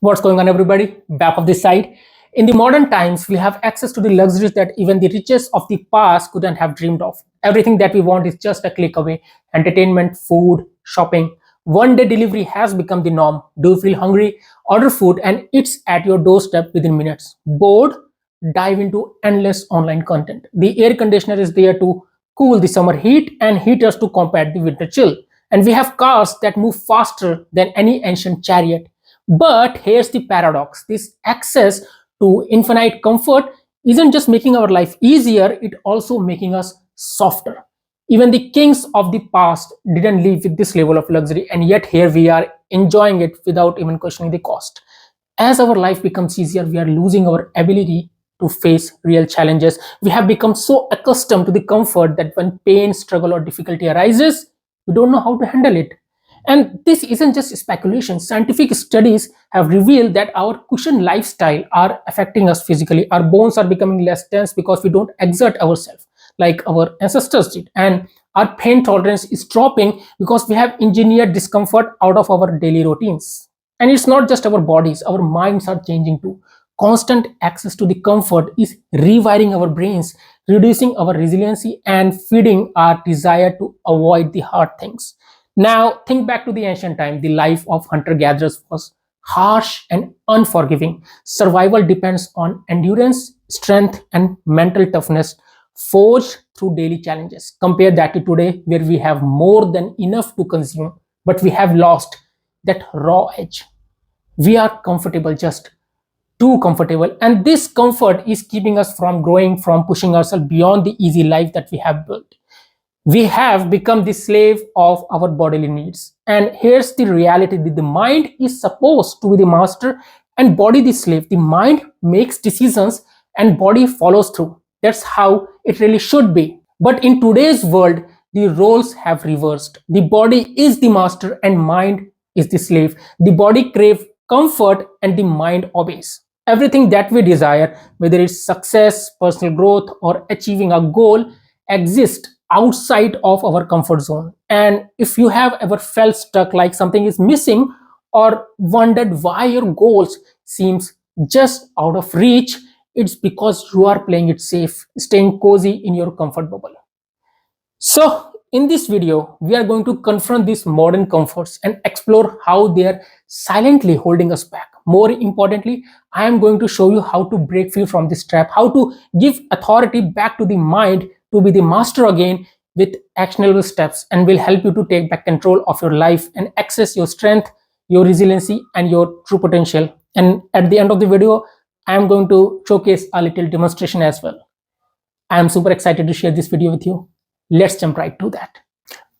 What's going on, everybody? Back of this side. In the modern times, we have access to the luxuries that even the richest of the past couldn't have dreamed of. Everything that we want is just a click away. Entertainment, food, shopping. One day delivery has become the norm. Do you feel hungry? Order food and it's at your doorstep within minutes. Bored? Dive into endless online content. The air conditioner is there to cool the summer heat and heaters to combat the winter chill. And we have cars that move faster than any ancient chariot. But here's the paradox: this access to infinite comfort isn't just making our life easier, it also making us softer. Even the kings of the past didn't live with this level of luxury, and yet here we are enjoying it without even questioning the cost. As our life becomes easier, we are losing our ability to face real challenges. We have become so accustomed to the comfort that when pain, struggle, or difficulty arises, we don't know how to handle it. And this isn't just speculation. Scientific studies have revealed that our cushion lifestyle are affecting us physically. Our bones are becoming less tense because we don't exert ourselves like our ancestors did. And our pain tolerance is dropping because we have engineered discomfort out of our daily routines. And it's not just our bodies, our minds are changing too. Constant access to the comfort is rewiring our brains, reducing our resiliency, and feeding our desire to avoid the hard things. Now, think back to the ancient time. The life of hunter gatherers was harsh and unforgiving. Survival depends on endurance, strength, and mental toughness forged through daily challenges. Compare that to today, where we have more than enough to consume, but we have lost that raw edge. We are comfortable, just too comfortable, and this comfort is keeping us from growing, from pushing ourselves beyond the easy life that we have built. We have become the slave of our bodily needs. And here's the reality: that the mind is supposed to be the master and body the slave. The mind makes decisions and body follows through. That's how it really should be. But in today's world, the roles have reversed. The body is the master and mind is the slave. The body craves comfort and the mind obeys. Everything that we desire, whether it's success, personal growth, or achieving a goal, exists outside of our comfort zone. And if you have ever felt stuck, like something is missing, or wondered why your goals seems just out of reach, it's because you are playing it safe, staying cozy in your comfort bubble. So in this video, we are going to confront these modern comforts and explore how they are silently holding us back. More importantly, I am going to show you how to break free from this trap, how to give authority back to the mind to be the master again with actionable steps, and will help you to take back control of your life and access your strength, your resiliency, and your true potential. And at the end of the video, I am going to showcase a little demonstration as well. I am super excited to share this video with you. Let's jump right to that.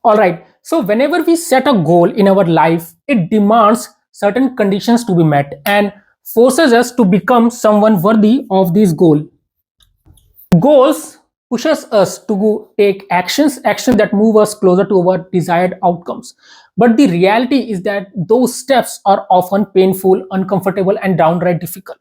All right. So whenever we set a goal in our life, it demands certain conditions to be met and forces us to become someone worthy of this goal. Goals pushes us to take actions that move us closer to our desired outcomes. But the reality is that those steps are often painful, uncomfortable, and downright difficult.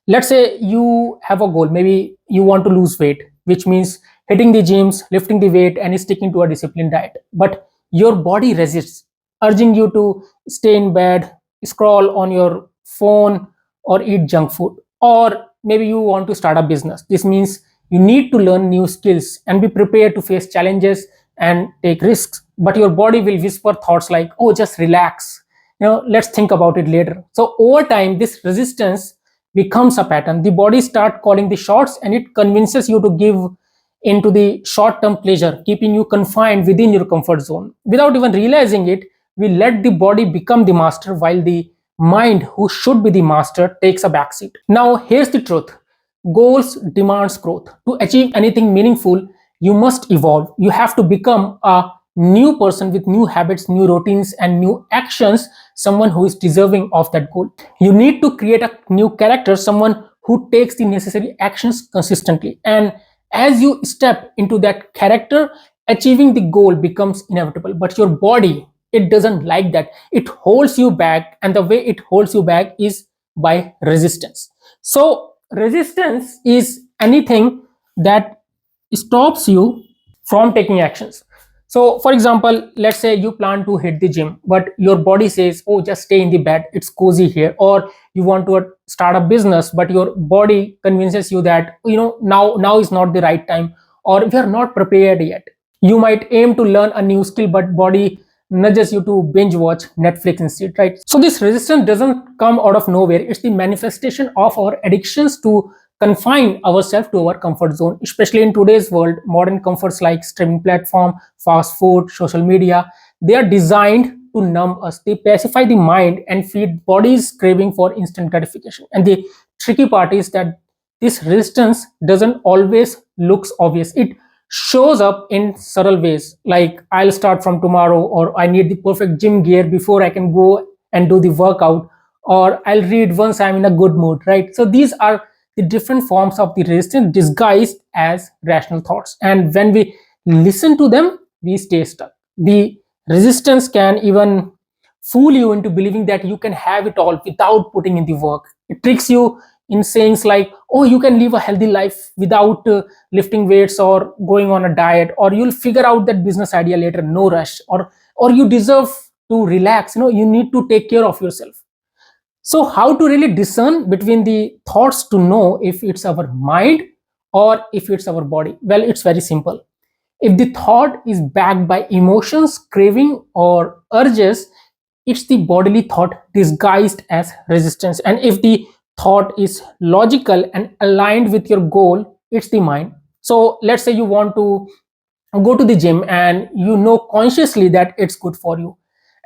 Let's say you have a goal, maybe you want to lose weight, which means hitting the gyms, lifting the weight, and sticking to a disciplined diet. But your body resists, urging you to stay in bed, scroll on your phone, or eat junk food. Or maybe you want to start a business. This means you need to learn new skills and be prepared to face challenges and take risks. But your body will whisper thoughts like, oh, just relax. Let's think about it later. So over time, this resistance becomes a pattern. The body starts calling the shots and it convinces you to give into the short-term pleasure, keeping you confined within your comfort zone. Without even realizing it, we let the body become the master while the mind, who should be the master, takes a backseat. Now, here's the truth. Goals demands growth. To achieve anything meaningful, you must evolve. You have to become a new person with new habits, new routines, and new actions, someone who is deserving of that goal. You need to create a new character, someone who takes the necessary actions consistently. And as you step into that character, achieving the goal becomes inevitable. But your body, it doesn't like that. It holds you back, and the way it holds you back is by resistance. So resistance is anything that stops you from taking actions. So, for example, let's say you plan to hit the gym, but your body says, "Oh, just stay in the bed. It's cozy here." Or you want to start a business, but your body convinces you that now is not the right time, or we are not prepared yet. You might aim to learn a new skill, but body nudges you to binge watch Netflix instead, right? So this resistance doesn't come out of nowhere. It's the manifestation of our addictions to confine ourselves to our comfort zone, especially in today's world. Modern comforts like streaming platform, fast food, social media, they are designed to numb us. They pacify the mind and feed bodies craving for instant gratification. And the tricky part is that this resistance doesn't always looks obvious. It shows up in subtle ways, like I'll start from tomorrow, or I need the perfect gym gear before I can go and do the workout, or I'll read once I'm in a good mood, right? So these are the different forms of the resistance disguised as rational thoughts, and when we listen to them we stay stuck. The resistance can even fool you into believing that you can have it all without putting in the work. It tricks you in sayings like, "Oh, you can live a healthy life without lifting weights or going on a diet, or you'll figure out that business idea later, no rush, or you deserve to relax, you need to take care of yourself." So how to really discern between the thoughts to know if it's our mind or if it's our body? Well, it's very simple. If the thought is backed by emotions, craving, or urges, it's the bodily thought disguised as resistance. And if the thought is logical and aligned with your goal, it's the mind. So let's say you want to go to the gym and you know consciously that it's good for you,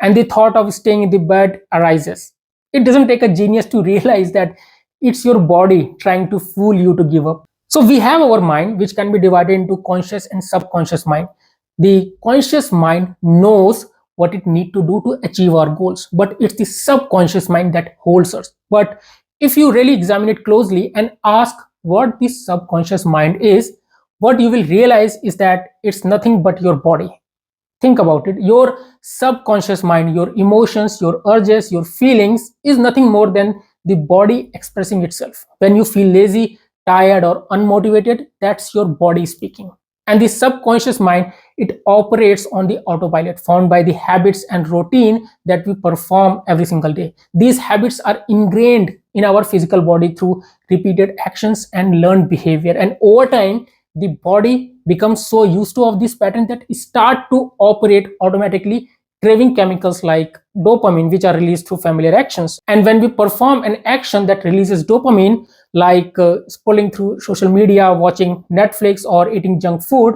and the thought of staying in the bed arises. It doesn't take a genius to realize that it's your body trying to fool you to give up. So we have our mind, which can be divided into conscious and subconscious mind. The conscious mind knows what it needs to do to achieve our goals, but it's the subconscious mind that holds us. But if you really examine it closely and ask what the subconscious mind is, what you will realize is that it's nothing but your body. Think about it. Your subconscious mind, your emotions, your urges, your feelings is nothing more than the body expressing itself. When you feel lazy, tired, or unmotivated, that's your body speaking. And the subconscious mind, it operates on the autopilot found by the habits and routine that we perform every single day. These habits are ingrained in our physical body through repeated actions and learned behavior. And over time, the body becomes so used to of this pattern that it start to operate automatically, craving chemicals like dopamine, which are released through familiar actions. And when we perform an action that releases dopamine, like scrolling through social media, watching Netflix, or eating junk food,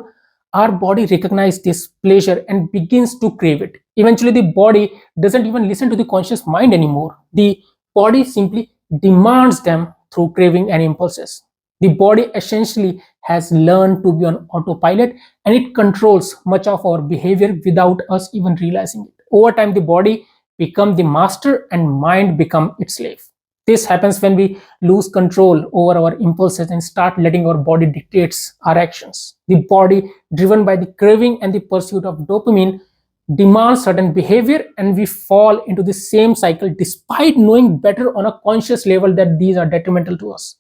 our body recognizes this pleasure and begins to crave it. Eventually the body doesn't even listen to the conscious mind anymore. The body simply demands them through craving and impulses. The body essentially has learned to be on autopilot, and it controls much of our behavior without us even realizing it. Over time, the body becomes the master and mind becomes its slave. This happens when we lose control over our impulses and start letting our body dictates our actions. The body, driven by the craving and the pursuit of dopamine, demands certain behavior, and we fall into the same cycle despite knowing better on a conscious level that these are detrimental to us.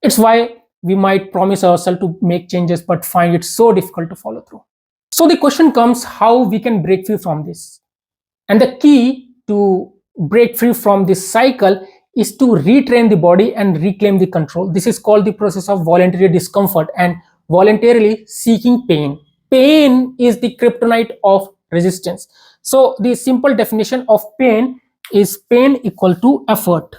It's why we might promise ourselves to make changes but find it so difficult to follow through. So the question comes, how we can break free from this? And the key to break free from this cycle is to retrain the body and reclaim the control. This is called the process of voluntary discomfort and voluntarily seeking pain. Pain is the kryptonite of resistance. So the simple definition of pain is pain equal to effort.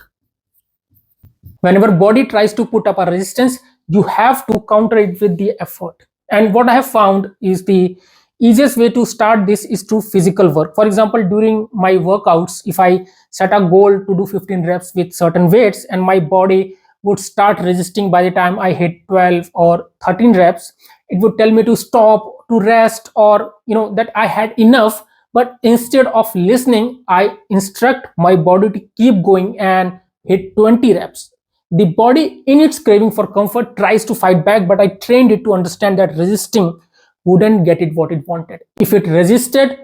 Whenever body tries to put up a resistance, you have to counter it with the effort. And what I have found is the easiest way to start this is through physical work. For example, during my workouts, if I set a goal to do 15 reps with certain weights and my body would start resisting by the time I hit 12 or 13 reps, it would tell me to stop, to rest, or that I had enough. But instead of listening, I instruct my body to keep going and hit 20 reps. The body, in its craving for comfort, tries to fight back, but I trained it to understand that resisting wouldn't get it what it wanted. If it resisted,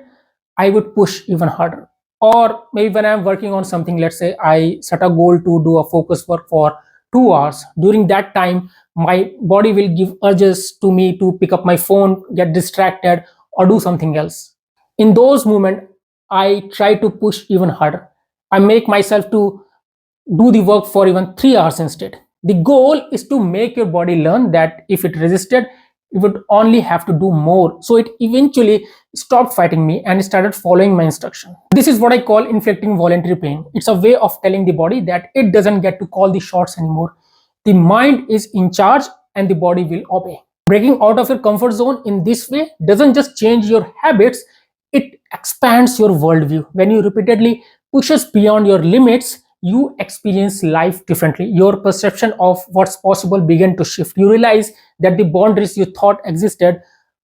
I would push even harder. Or maybe when I'm working on something, let's say I set a goal to do a focus work for 2 hours. During that time, my body will give urges to me to pick up my phone, get distracted, or do something else. In those moments, I try to push even harder. I make myself to do the work for even 3 hours instead. The goal is to make your body learn that if it resisted, it would only have to do more. So it eventually stopped fighting me and started following my instruction. This is what I call inflicting voluntary pain. It's a way of telling the body that it doesn't get to call the shots anymore. The mind is in charge and the body will obey. Breaking out of your comfort zone in this way doesn't just change your habits, it expands your worldview. When you repeatedly pushes beyond your limits, you experience life differently. Your perception of what's possible begin to shift. You realize that the boundaries you thought existed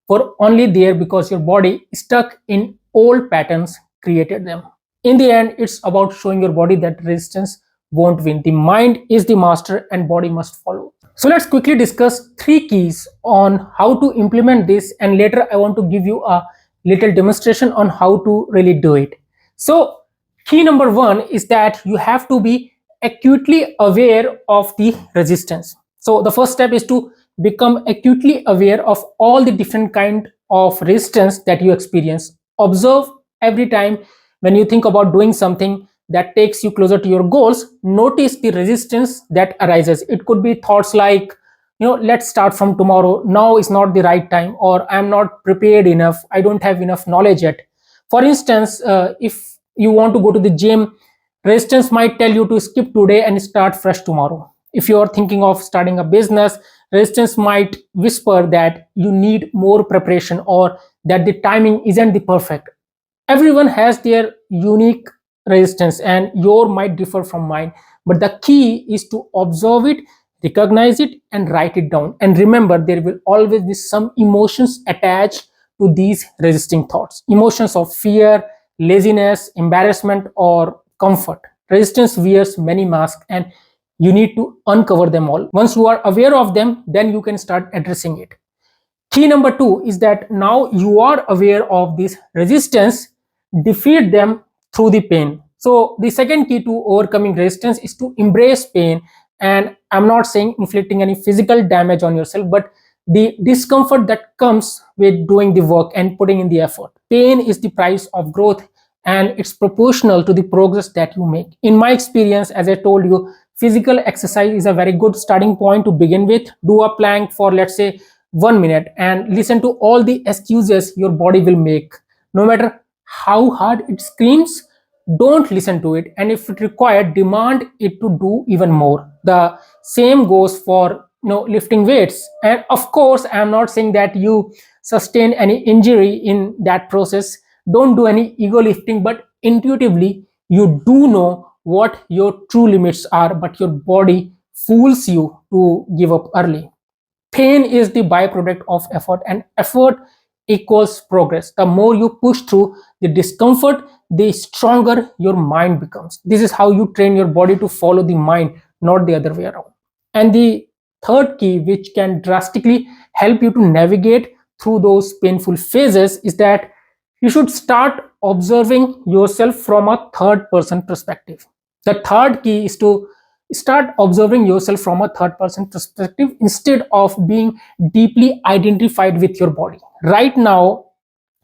were only there because your body stuck in old patterns created them. In the end, it's about showing your body that resistance won't win. The mind is the master and body must follow. So let's quickly discuss three keys on how to implement this, and later I want to give you a little demonstration on how to really do it. So key number one is that you have to be acutely aware of the resistance. So the first step is to become acutely aware of all the different kind of resistance that you experience. Observe every time when you think about doing something that takes you closer to your goals. Notice the resistance that arises. It could be thoughts like, let's start from tomorrow, now is not the right time, or I'm not prepared enough, I don't have enough knowledge yet. For instance, if you want to go to the gym, resistance might tell you to skip today and start fresh tomorrow. If you are thinking of starting a business, resistance might whisper that you need more preparation or that the timing isn't the perfect. Everyone has their unique resistance and your might differ from mine, but the key is to observe it, recognize it, and write it down. And remember, there will always be some emotions attached to these resisting thoughts. Emotions of fear, laziness, embarrassment, or comfort. Resistance wears many masks and you need to uncover them all. Once you are aware of them, then you can start addressing it. Key number two is that now you are aware of this resistance, defeat them through the pain. So the second key to overcoming resistance is to embrace pain. And I'm not saying inflicting any physical damage on yourself, but the discomfort that comes with doing the work and putting in the effort. Pain is the price of growth and it's proportional to the progress that you make. In my experience, as I told you, physical exercise is a very good starting point to begin with. Do a plank for, let's say, 1 minute and listen to all the excuses your body will make. No matter how hard it screams, don't listen to it, and if it required, demand it to do even more. The same goes for lifting weights. And of course, I'm not saying that you sustain any injury in that process. Don't do any ego lifting, but intuitively you do know what your true limits are, but your body fools you to give up early. Pain is the byproduct of effort, and effort equals progress. The more you push through the discomfort, the stronger your mind becomes. This is how you train your body to follow the mind, not the other way around. And the third key, which can drastically help you to navigate through those painful phases, is that you should start observing yourself from a third person perspective. The third key is to start observing yourself from a third person perspective instead of being deeply identified with your body. Right now,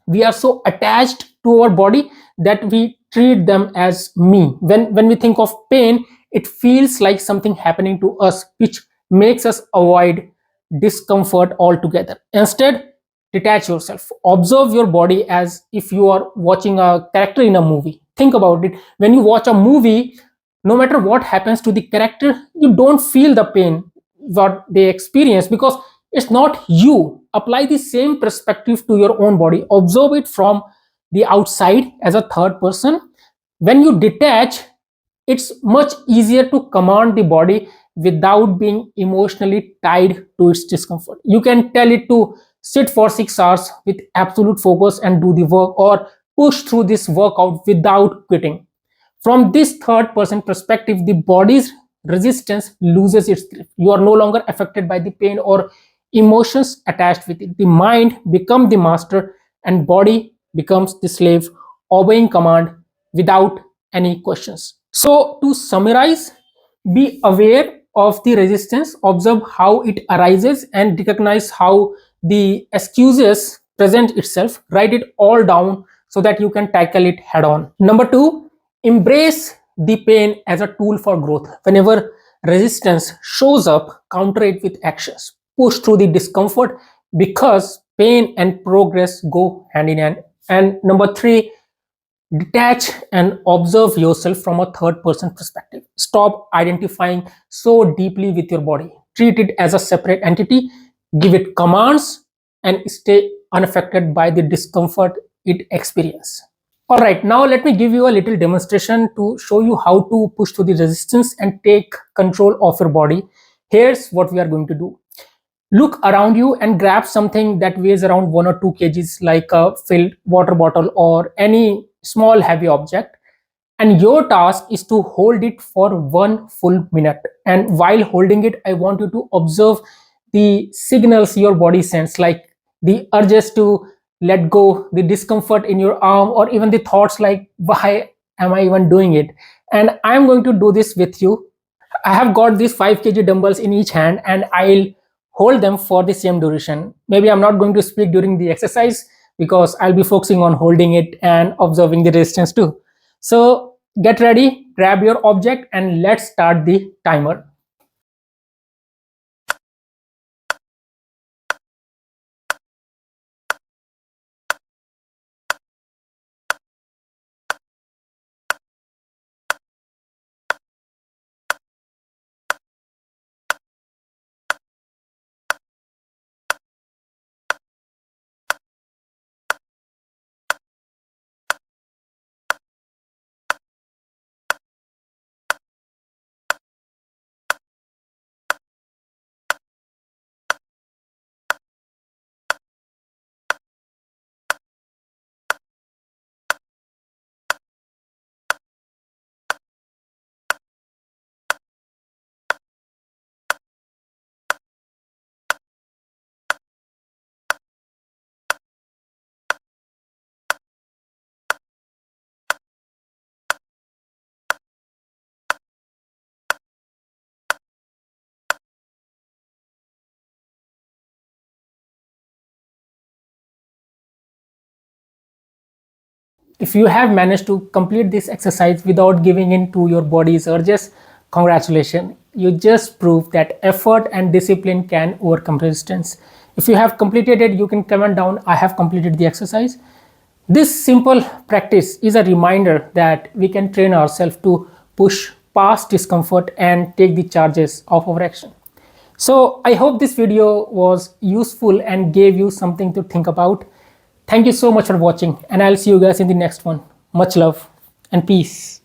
we are so attached to our body that we treat them as me. When we think of pain, it feels like something happening to us, which makes us avoid discomfort altogether. Instead, detach yourself. Observe your body as if you are watching a character in a movie. Think about it. When you watch a movie, no matter what happens to the character, you don't feel the pain what they experience because it's not you. Apply the same perspective to your own body. Observe it from the outside as a third person. When you detach, it's much easier to command the body without being emotionally tied to its discomfort. You can tell it to sit for 6 hours with absolute focus and do the work, or push through this workout without quitting. From this third person perspective, the body's resistance loses its grip. You are no longer affected by the pain or emotions attached with it. The mind becomes the master and body becomes the slave, obeying command without any questions. So to summarize, be aware of the resistance, observe how it arises, and recognize how the excuses present itself, write it all down so that you can tackle it head on. Number two, embrace the pain as a tool for growth. Whenever resistance shows up, counter it with actions. Push through the discomfort because pain and progress go hand in hand. And number three, detach and observe yourself from a third person perspective. Stop identifying so deeply with your body. Treat it as a separate entity, give it commands, and stay unaffected by the discomfort it experiences. All right, now let me give you a little demonstration to show you how to push through the resistance and take control of your body. Here's what we are going to do. Look around you and grab something that weighs around 1 or 2 kgs, like a filled water bottle or any small heavy object. And your task is to hold it for 1 full minute. And while holding it, I want you to observe the signals your body sends, like the urges to let go, the discomfort in your arm, or even the thoughts like, why am I even doing it? And I'm going to do this with you. I have got these 5 kg dumbbells in each hand and I'll hold them for the same duration. Maybe I'm not going to speak during the exercise because I'll be focusing on holding it and observing the resistance too. So get ready, grab your object, and let's start the timer. If you have managed to complete this exercise without giving in to your body's urges, congratulations. You just proved that effort and discipline can overcome resistance. If you have completed it, you can comment down, I have completed the exercise. This simple practice is a reminder that we can train ourselves to push past discomfort and take the charges of our action. So I hope this video was useful and gave you something to think about. Thank you so much for watching, and I'll see you guys in the next one. Much love and peace.